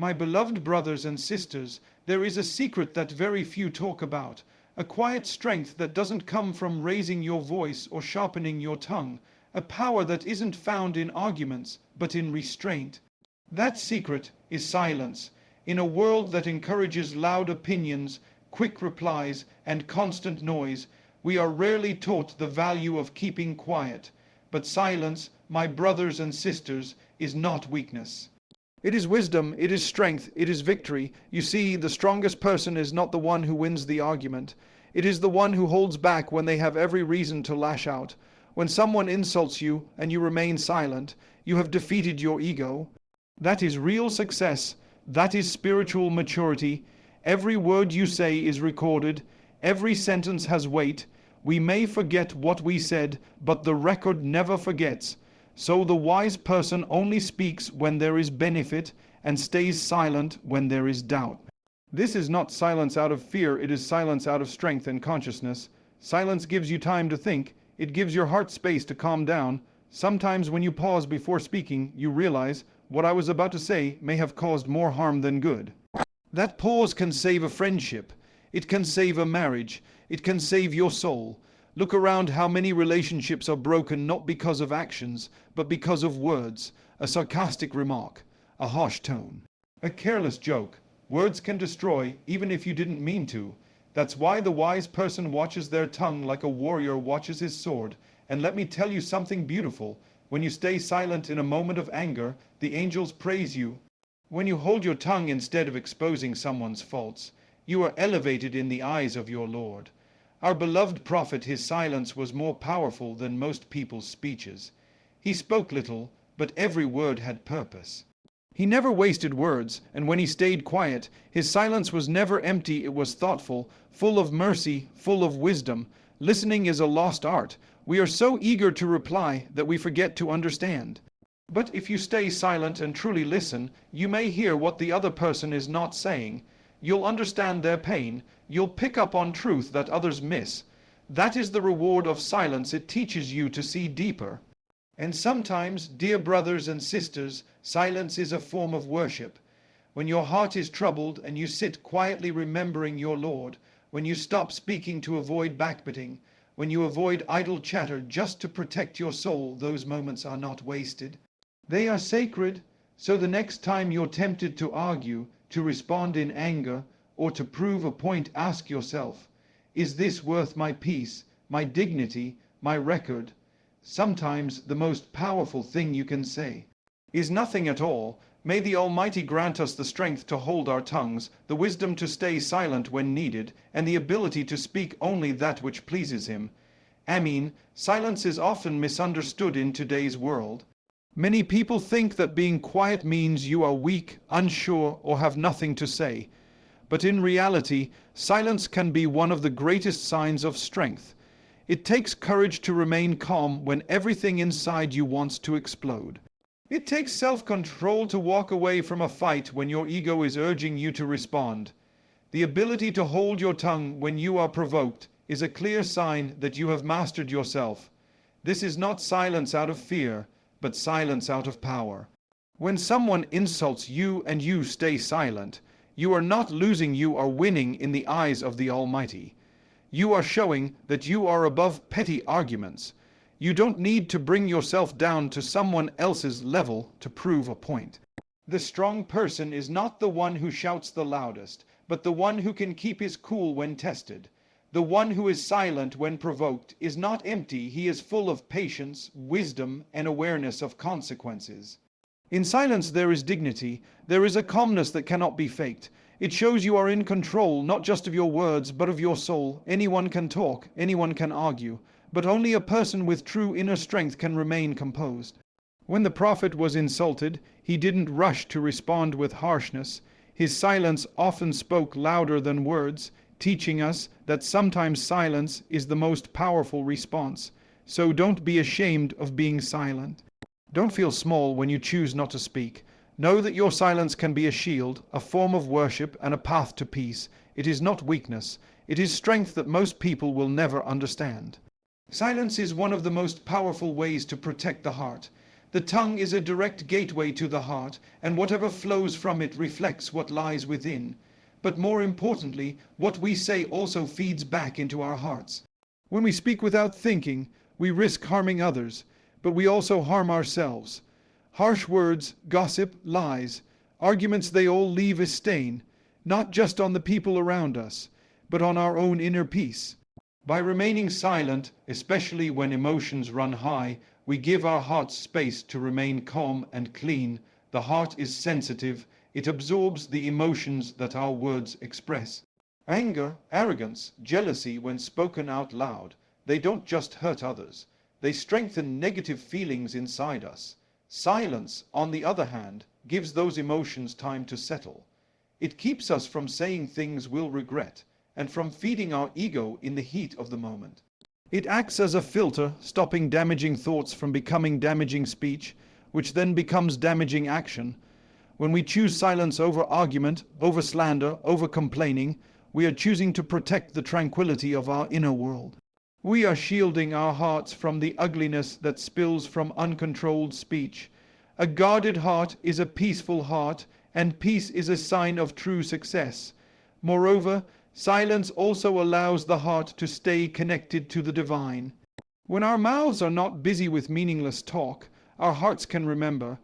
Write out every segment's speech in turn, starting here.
My beloved brothers and sisters, there is a secret that very few talk about, a quiet strength that doesn't come from raising your voice or sharpening your tongue, a power that isn't found in arguments, but in restraint. That secret is silence. In a world that encourages loud opinions, quick replies, and constant noise, we are rarely taught the value of keeping quiet. But silence, my brothers and sisters, is not weakness. It is wisdom, it is strength, it is victory. You see, the strongest person is not the one who wins the argument. It is the one who holds back when they have every reason to lash out. When someone insults you and you remain silent, you have defeated your ego. That is real success. That is spiritual maturity. Every word you say is recorded. Every sentence has weight. We may forget what we said, but the record never forgets. So the wise person only speaks when there is benefit and stays silent when there is doubt. This is not silence out of fear, it is silence out of strength and consciousness. Silence gives you time to think, it gives your heart space to calm down. Sometimes when you pause before speaking, you realize what I was about to say may have caused more harm than good. That pause can save a friendship, it can save a marriage, it can save your soul. Look around how many relationships are broken not because of actions, but because of words, a sarcastic remark, a harsh tone, a careless joke. Words can destroy even if you didn't mean to. That's why the wise person watches their tongue like a warrior watches his sword. And let me tell you something beautiful. When you stay silent in a moment of anger, the angels praise you. When you hold your tongue instead of exposing someone's faults, you are elevated in the eyes of your Lord. Our beloved prophet, his silence was more powerful than most people's speeches. He spoke little, but every word had purpose. He never wasted words, and when he stayed quiet, his silence was never empty, it was thoughtful, full of mercy, full of wisdom. Listening is a lost art. We are so eager to reply that we forget to understand. But if you stay silent and truly listen, you may hear what the other person is not saying. You'll understand their pain. You'll pick up on truth that others miss. That is the reward of silence. It teaches you to see deeper. And sometimes, dear brothers and sisters, silence is a form of worship. When your heart is troubled and you sit quietly remembering your Lord, when you stop speaking to avoid backbiting, when you avoid idle chatter just to protect your soul, those moments are not wasted. They are sacred. So the next time you're tempted to argue, to respond in anger, or to prove a point, ask yourself, is this worth my peace, my dignity, my record? Sometimes the most powerful thing you can say is nothing at all. May the Almighty grant us the strength to hold our tongues, the wisdom to stay silent when needed, and the ability to speak only that which pleases Him. Ameen. Silence is often misunderstood in today's world. Many people think that being quiet means you are weak, unsure, or have nothing to say. But in reality, silence can be one of the greatest signs of strength. It takes courage to remain calm when everything inside you wants to explode. It takes self-control to walk away from a fight when your ego is urging you to respond. The ability to hold your tongue when you are provoked is a clear sign that you have mastered yourself. This is not silence out of fear, but silence out of power. When someone insults you and you stay silent, you are not losing, you are winning in the eyes of the Almighty. You are showing that you are above petty arguments. You don't need to bring yourself down to someone else's level to prove a point. The strong person is not the one who shouts the loudest, but the one who can keep his cool when tested. The one who is silent when provoked is not empty, he is full of patience, wisdom, and awareness of consequences. In silence there is dignity, there is a calmness that cannot be faked. It shows you are in control, not just of your words, but of your soul. Anyone can talk, anyone can argue, but only a person with true inner strength can remain composed. When the Prophet was insulted, he didn't rush to respond with harshness. His silence often spoke louder than words, teaching us that sometimes silence is the most powerful response. So don't be ashamed of being silent. Don't feel small when you choose not to speak. Know that your silence can be a shield, a form of worship, and a path to peace. It is not weakness. It is strength that most people will never understand. Silence is one of the most powerful ways to protect the heart. The tongue is a direct gateway to the heart, and whatever flows from it reflects what lies within. But more importantly, what we say also feeds back into our hearts. When we speak without thinking, we risk harming others, but we also harm ourselves. Harsh words, gossip, lies, arguments, they all leave a stain, not just on the people around us, but on our own inner peace. By remaining silent, especially when emotions run high, we give our hearts space to remain calm and clean. The heart is sensitive. It absorbs the emotions that our words express. Anger, arrogance, jealousy, when spoken out loud, they don't just hurt others. They strengthen negative feelings inside us. Silence, on the other hand, gives those emotions time to settle. It keeps us from saying things we'll regret, and from feeding our ego in the heat of the moment. It acts as a filter, stopping damaging thoughts from becoming damaging speech, which then becomes damaging action. When we choose silence over argument, over slander, over complaining, we are choosing to protect the tranquility of our inner world. We are shielding our hearts from the ugliness that spills from uncontrolled speech. A guarded heart is a peaceful heart, and peace is a sign of true success. Moreover, silence also allows the heart to stay connected to the divine. When our mouths are not busy with meaningless talk, our hearts can remember.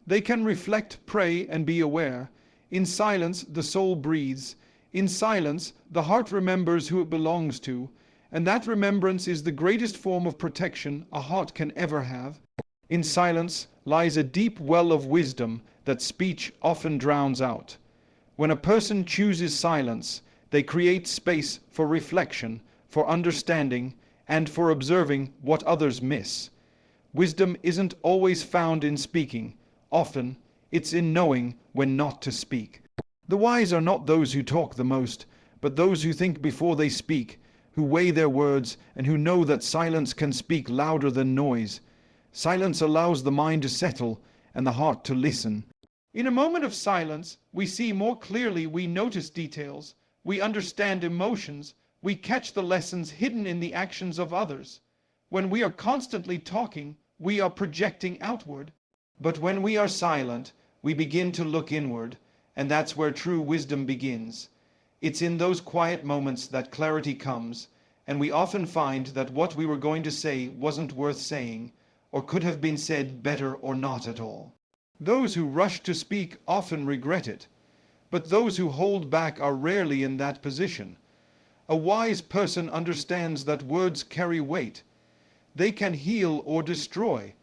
They can reflect, pray, and be aware. In silence, the soul breathes. In silence, the heart remembers who it belongs to, and that remembrance is the greatest form of protection a heart can ever have. In silence lies a deep well of wisdom that speech often drowns out. When a person chooses silence, they create space for reflection, for understanding, and for observing what others miss. Wisdom isn't always found in speaking. Often, it's in knowing when not to speak. The wise are not those who talk the most, but those who think before they speak, who weigh their words, and who know that silence can speak louder than noise. Silence allows the mind to settle and the heart to listen. In a moment of silence, we see more clearly, we notice details, we understand emotions, we catch the lessons hidden in the actions of others. When we are constantly talking, we are projecting outward. But when we are silent, we begin to look inward, and that's where true wisdom begins. It's in those quiet moments that clarity comes, and we often find that what we were going to say wasn't worth saying, or could have been said better or not at all. Those who rush to speak often regret it, but those who hold back are rarely in that position. A wise person understands that words carry weight. They can heal or destroy.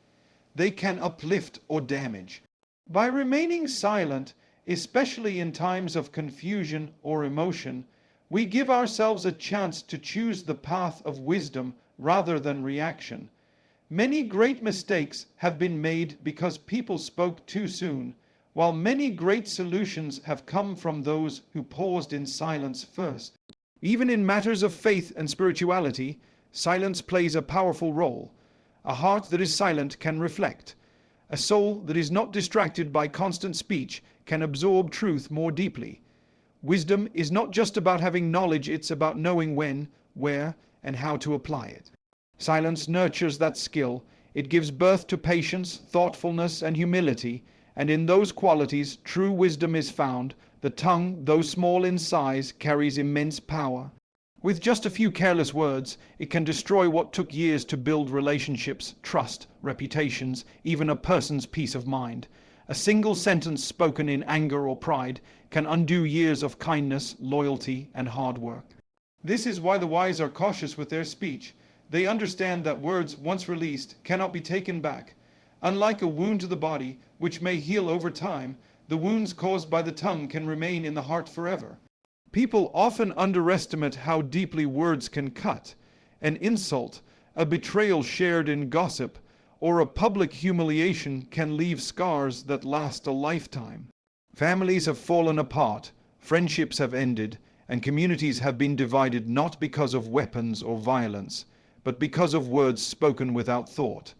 They can uplift or damage. By remaining silent, especially in times of confusion or emotion, we give ourselves a chance to choose the path of wisdom rather than reaction. Many great mistakes have been made because people spoke too soon, while many great solutions have come from those who paused in silence first. Even in matters of faith and spirituality, silence plays a powerful role. A heart that is silent can reflect. A soul that is not distracted by constant speech can absorb truth more deeply. Wisdom is not just about having knowledge, it's about knowing when, where, and how to apply it. Silence nurtures that skill. It gives birth to patience, thoughtfulness, and humility, and in those qualities true wisdom is found. The tongue, though small in size, carries immense power. With just a few careless words, it can destroy what took years to build: relationships, trust, reputations, even a person's peace of mind. A single sentence spoken in anger or pride can undo years of kindness, loyalty, and hard work. This is why the wise are cautious with their speech. They understand that words, once released, cannot be taken back. Unlike a wound to the body, which may heal over time, the wounds caused by the tongue can remain in the heart forever. People often underestimate how deeply words can cut. An insult, a betrayal shared in gossip, or a public humiliation can leave scars that last a lifetime. Families have fallen apart, friendships have ended, and communities have been divided not because of weapons or violence, but because of words spoken without thought.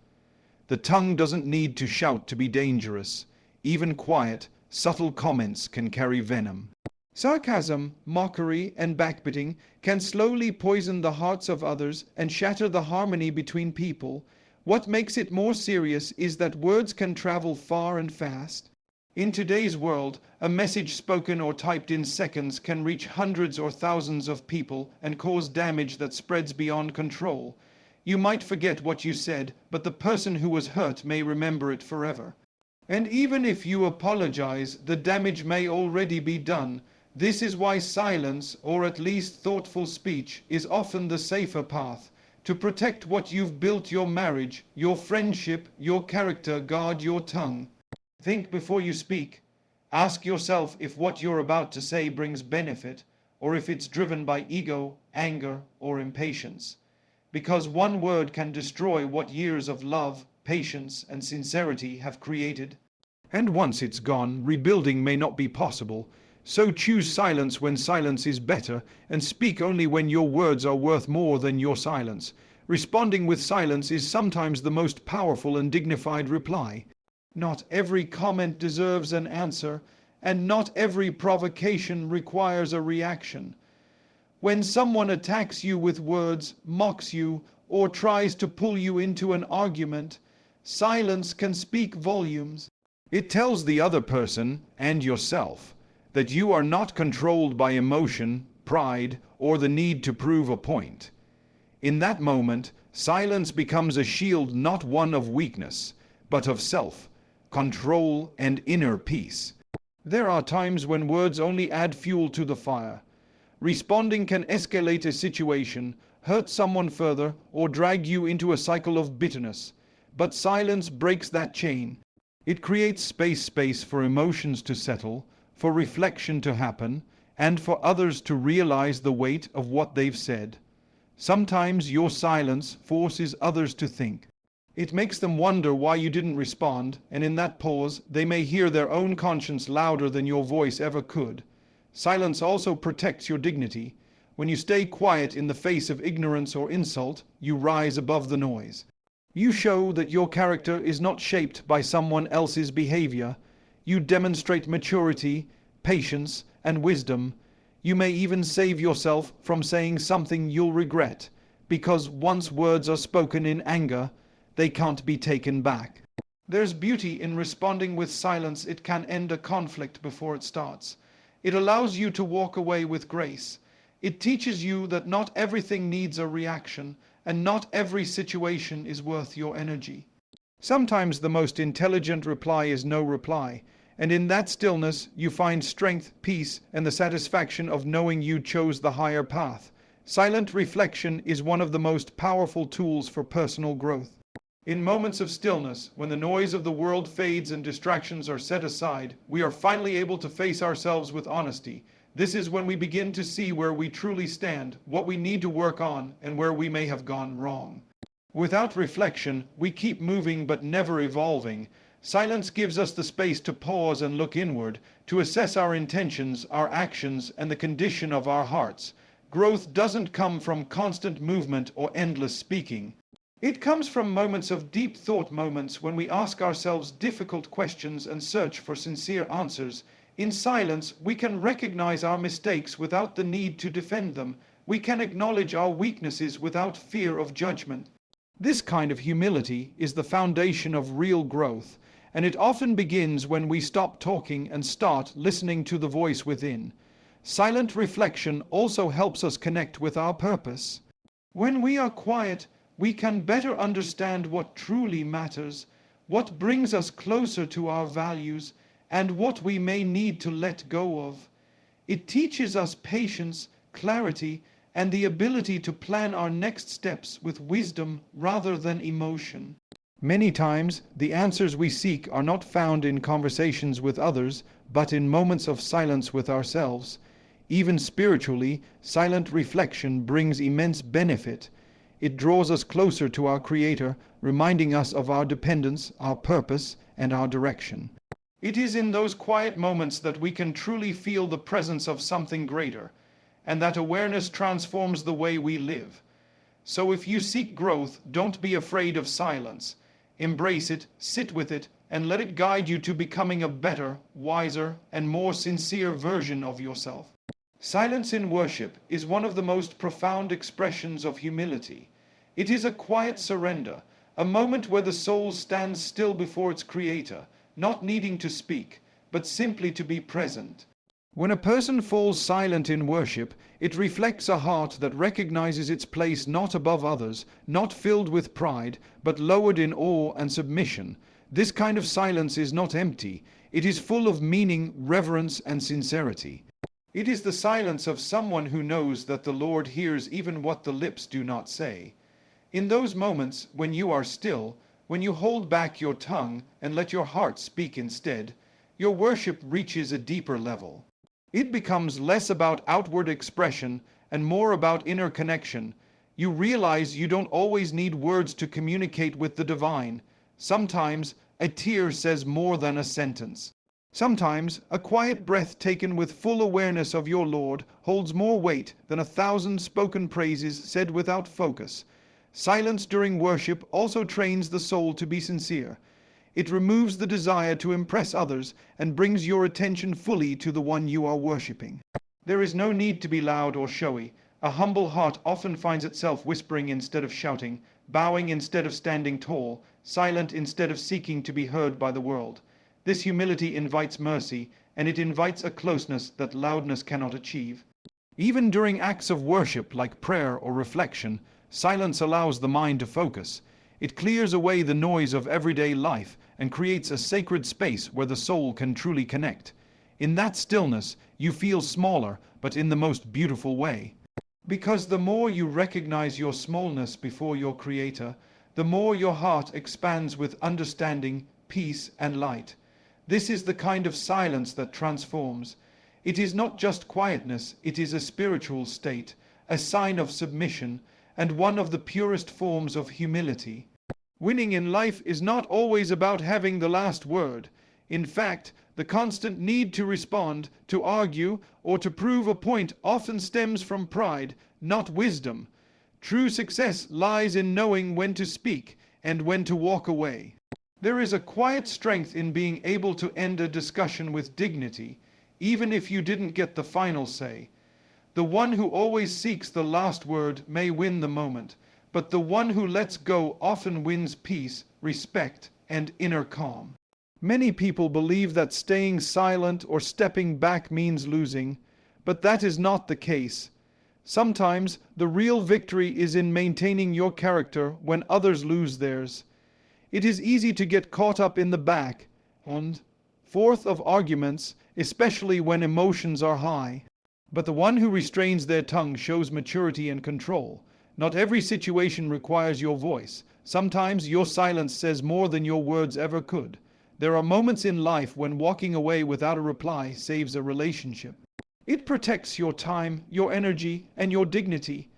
The tongue doesn't need to shout to be dangerous. Even quiet, subtle comments can carry venom. Sarcasm, mockery, and backbiting can slowly poison the hearts of others and shatter the harmony between people. What makes it more serious is that words can travel far and fast. In today's world, a message spoken or typed in seconds can reach hundreds or thousands of people and cause damage that spreads beyond control. You might forget what you said, but the person who was hurt may remember it forever. And even if you apologize, the damage may already be done. This is why silence, or at least thoughtful speech, is often the safer path. To protect what you've built, your marriage, your friendship, your character, guard your tongue. Think before you speak. Ask yourself if what you're about to say brings benefit, or if it's driven by ego, anger, or impatience. Because one word can destroy what years of love, patience, and sincerity have created. And once it's gone, rebuilding may not be possible. So choose silence when silence is better, and speak only when your words are worth more than your silence. Responding with silence is sometimes the most powerful and dignified reply. Not every comment deserves an answer, and not every provocation requires a reaction. When someone attacks you with words, mocks you, or tries to pull you into an argument, silence can speak volumes. It tells the other person, and yourself, that you are not controlled by emotion, pride, or the need to prove a point. In that moment, silence becomes a shield, not one of weakness, but of self, control, and inner peace. There are times when words only add fuel to the fire. Responding can escalate a situation, hurt someone further, or drag you into a cycle of bitterness. But silence breaks that chain. It creates space for emotions to settle, for reflection to happen, and for others to realize the weight of what they've said. Sometimes your silence forces others to think. It makes them wonder why you didn't respond, and in that pause, they may hear their own conscience louder than your voice ever could. Silence also protects your dignity. When you stay quiet in the face of ignorance or insult, you rise above the noise. You show that your character is not shaped by someone else's behavior. You demonstrate maturity, patience, and wisdom. You may even save yourself from saying something you'll regret, because once words are spoken in anger, they can't be taken back. There's beauty in responding with silence. It can end a conflict before it starts. It allows you to walk away with grace. It teaches you that not everything needs a reaction, and not every situation is worth your energy. Sometimes the most intelligent reply is no reply, and in that stillness you find strength, peace, and the satisfaction of knowing you chose the higher path. Silent reflection is one of the most powerful tools for personal growth. In moments of stillness, when the noise of the world fades and distractions are set aside, we are finally able to face ourselves with honesty. This is when we begin to see where we truly stand, what we need to work on, and where we may have gone wrong. Without reflection, we keep moving but never evolving. Silence gives us the space to pause and look inward, to assess our intentions, our actions, and the condition of our hearts. Growth doesn't come from constant movement or endless speaking. It comes from moments of deep thought, moments when we ask ourselves difficult questions and search for sincere answers. In silence, we can recognize our mistakes without the need to defend them. We can acknowledge our weaknesses without fear of judgment. This kind of humility is the foundation of real growth, and it often begins when we stop talking and start listening to the voice within. Silent reflection also helps us connect with our purpose. When we are quiet, we can better understand what truly matters, what brings us closer to our values, and what we may need to let go of. It teaches us patience, clarity, and the ability to plan our next steps with wisdom rather than emotion. Many times, the answers we seek are not found in conversations with others, but in moments of silence with ourselves. Even spiritually, silent reflection brings immense benefit. It draws us closer to our Creator, reminding us of our dependence, our purpose, and our direction. It is in those quiet moments that we can truly feel the presence of something greater, and that awareness transforms the way we live. So if you seek growth, don't be afraid of silence. Embrace it, sit with it, and let it guide you to becoming a better, wiser, and more sincere version of yourself. Silence in worship is one of the most profound expressions of humility. It is a quiet surrender, a moment where the soul stands still before its creator, not needing to speak, but simply to be present. When a person falls silent in worship, it reflects a heart that recognizes its place not above others, not filled with pride, but lowered in awe and submission. This kind of silence is not empty, it is full of meaning, reverence, and sincerity. It is the silence of someone who knows that the Lord hears even what the lips do not say. In those moments when you are still, when you hold back your tongue and let your heart speak instead, your worship reaches a deeper level. It becomes less about outward expression and more about inner connection. You realize you don't always need words to communicate with the divine. Sometimes a tear says more than a sentence. Sometimes a quiet breath taken with full awareness of your Lord holds more weight than 1,000 spoken praises said without focus. Silence during worship also trains the soul to be sincere. It removes the desire to impress others and brings your attention fully to the one you are worshipping. There is no need to be loud or showy. A humble heart often finds itself whispering instead of shouting, bowing instead of standing tall, silent instead of seeking to be heard by the world. This humility invites mercy, and it invites a closeness that loudness cannot achieve. Even during acts of worship like prayer or reflection, silence allows the mind to focus. It clears away the noise of everyday life and creates a sacred space where the soul can truly connect. In that stillness, you feel smaller, but in the most beautiful way. Because the more you recognize your smallness before your Creator, the more your heart expands with understanding, peace, and light. This is the kind of silence that transforms. It is not just quietness, it is a spiritual state, a sign of submission, and one of the purest forms of humility. Winning in life is not always about having the last word. In fact, the constant need to respond, to argue, or to prove a point often stems from pride, not wisdom. True success lies in knowing when to speak and when to walk away. There is a quiet strength in being able to end a discussion with dignity, even if you didn't get the final say. The one who always seeks the last word may win the moment, but the one who lets go often wins peace, respect, and inner calm. Many people believe that staying silent or stepping back means losing, but that is not the case. Sometimes the real victory is in maintaining your character when others lose theirs. It is easy to get caught up in the back and forth of arguments, especially when emotions are high. But the one who restrains their tongue shows maturity and control. Not every situation requires your voice. Sometimes your silence says more than your words ever could. There are moments in life when walking away without a reply saves a relationship. It protects your time, your energy, and your dignity.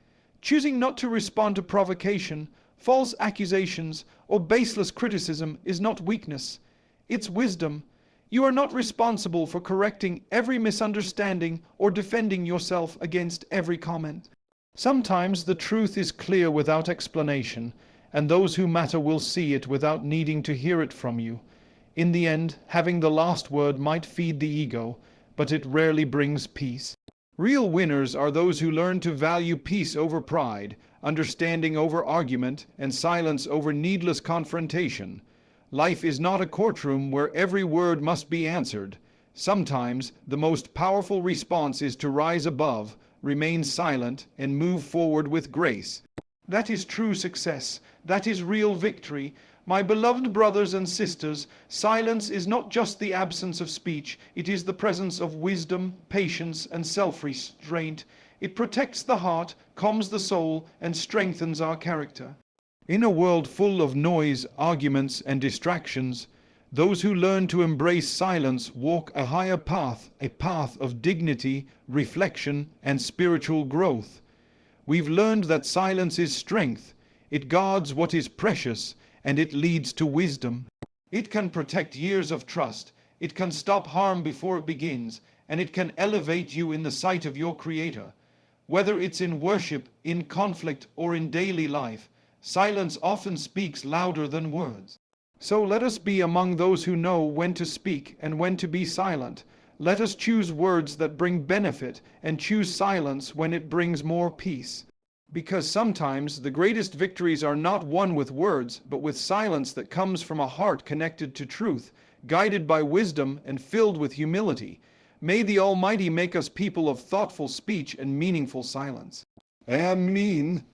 Choosing not to respond to provocation, false accusations, or baseless criticism is not weakness. It's wisdom. You are not responsible for correcting every misunderstanding or defending yourself against every comment. Sometimes the truth is clear without explanation, and those who matter will see it without needing to hear it from you. In the end, having the last word might feed the ego, but it rarely brings peace. Real winners are those who learn to value peace over pride, understanding over argument, and silence over needless confrontation. Life is not a courtroom where every word must be answered. Sometimes the most powerful response is to rise above, remain silent, and move forward with grace. That is true success. That is real victory. My beloved brothers and sisters, silence is not just the absence of speech, it is the presence of wisdom, patience, and self-restraint. It protects the heart, calms the soul, and strengthens our character. In a world full of noise, arguments, and distractions, those who learn to embrace silence walk a higher path, a path of dignity, reflection, and spiritual growth. We've learned that silence is strength. It guards what is precious, and it leads to wisdom. It can protect years of trust. It can stop harm before it begins, and it can elevate you in the sight of your Creator. Whether it's in worship, in conflict, or in daily life, silence often speaks louder than words. So let us be among those who know when to speak and when to be silent. Let us choose words that bring benefit and choose silence when it brings more peace. Because sometimes the greatest victories are not won with words, but with silence that comes from a heart connected to truth, guided by wisdom and filled with humility. May the Almighty make us people of thoughtful speech and meaningful silence. Amin.